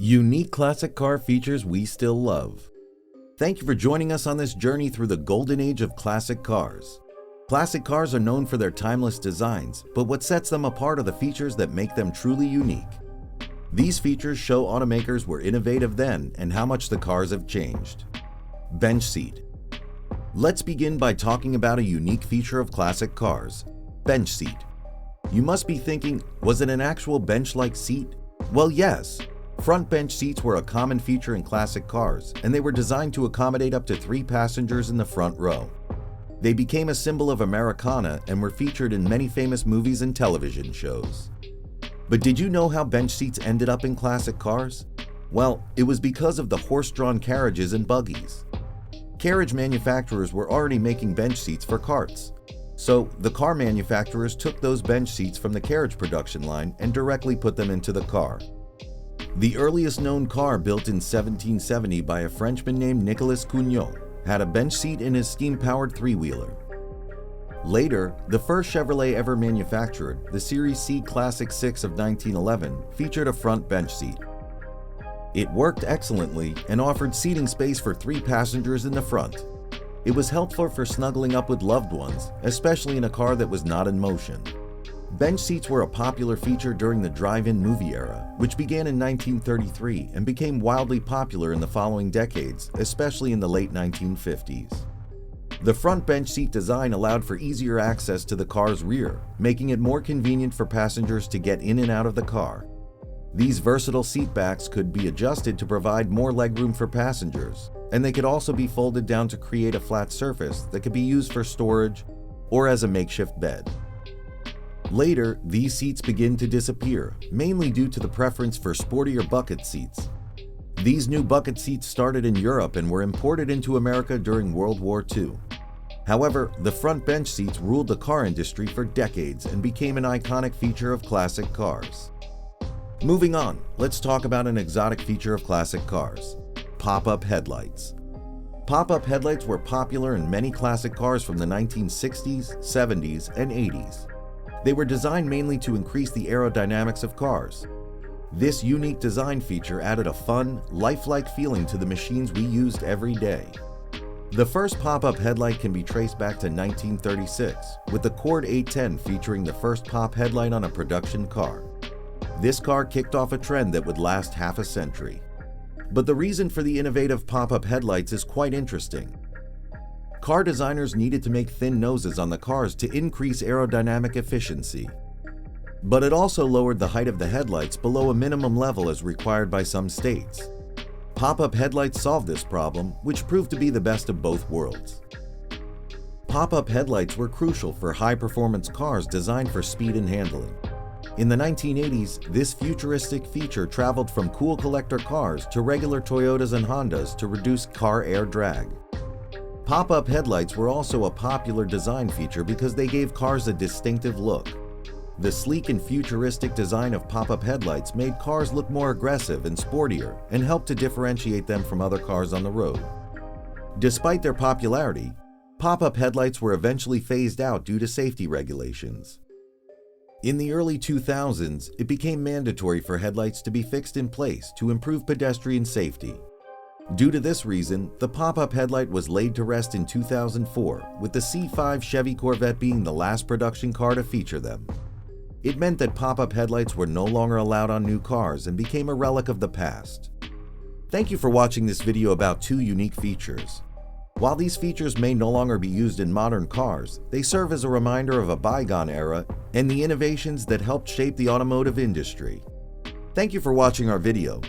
Unique classic car features we still love. Thank you for joining us on this journey through the golden age of classic cars. Classic cars are known for their timeless designs, but what sets them apart are the features that make them truly unique. These features show automakers were innovative then and how much the cars have changed. Bench seat. Let's begin by talking about a unique feature of classic cars: bench seat. You must be thinking, was it an actual bench-like seat? Well, yes. Front bench seats were a common feature in classic cars, and they were designed to accommodate up to 3 passengers in the front row. They became a symbol of Americana and were featured in many famous movies and television shows. But did you know how bench seats ended up in classic cars? Well, it was because of the horse-drawn carriages and buggies. Carriage manufacturers were already making bench seats for carts. So, the car manufacturers took those bench seats from the carriage production line and directly put them into the car. The earliest known car, built in 1770 by a Frenchman named Nicolas Cugnot, had a bench seat in his steam-powered three-wheeler. Later, the first Chevrolet ever manufactured, the Series C Classic 6 of 1911, featured a front bench seat. It worked excellently and offered seating space for 3 passengers in the front. It was helpful for snuggling up with loved ones, especially in a car that was not in motion. Bench seats were a popular feature during the drive-in movie era, which began in 1933 and became wildly popular in the following decades, especially in the late 1950s. The front bench seat design allowed for easier access to the car's rear, making it more convenient for passengers to get in and out of the car. These versatile seat backs could be adjusted to provide more legroom for passengers, and they could also be folded down to create a flat surface that could be used for storage or as a makeshift bed. Later, these seats begin to disappear, mainly due to the preference for sportier bucket seats. These new bucket seats started in Europe and were imported into America during World War II. However, the front bench seats ruled the car industry for decades and became an iconic feature of classic cars. Moving on, let's talk about an exotic feature of classic cars: pop-up headlights. Pop-up headlights were popular in many classic cars from the 1960s, 70s, and 80s. They were designed mainly to increase the aerodynamics of cars. This unique design feature added a fun, lifelike feeling to the machines we used every day. The first pop-up headlight can be traced back to 1936, with the Cord 810 featuring the first pop headlight on a production car. This car kicked off a trend that would last half a century. But the reason for the innovative pop-up headlights is quite interesting. Car designers needed to make thin noses on the cars to increase aerodynamic efficiency. But it also lowered the height of the headlights below a minimum level as required by some states. Pop-up headlights solved this problem, which proved to be the best of both worlds. Pop-up headlights were crucial for high-performance cars designed for speed and handling. In the 1980s, this futuristic feature traveled from cool collector cars to regular Toyotas and Hondas to reduce car air drag. Pop-up headlights were also a popular design feature because they gave cars a distinctive look. The sleek and futuristic design of pop-up headlights made cars look more aggressive and sportier and helped to differentiate them from other cars on the road. Despite their popularity, pop-up headlights were eventually phased out due to safety regulations. In the early 2000s, it became mandatory for headlights to be fixed in place to improve pedestrian safety. Due to this reason, the pop-up headlight was laid to rest in 2004, with the C5 Chevy Corvette being the last production car to feature them. It meant that pop-up headlights were no longer allowed on new cars and became a relic of the past. Thank you for watching this video about 2 unique features. While these features may no longer be used in modern cars, they serve as a reminder of a bygone era and the innovations that helped shape the automotive industry. Thank you for watching our video.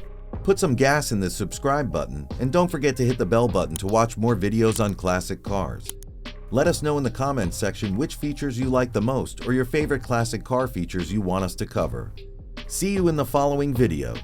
Put some gas in the subscribe button, and don't forget to hit the bell button to watch more videos on classic cars. Let us know in the comments section which features you like the most or your favorite classic car features you want us to cover. See you in the following video.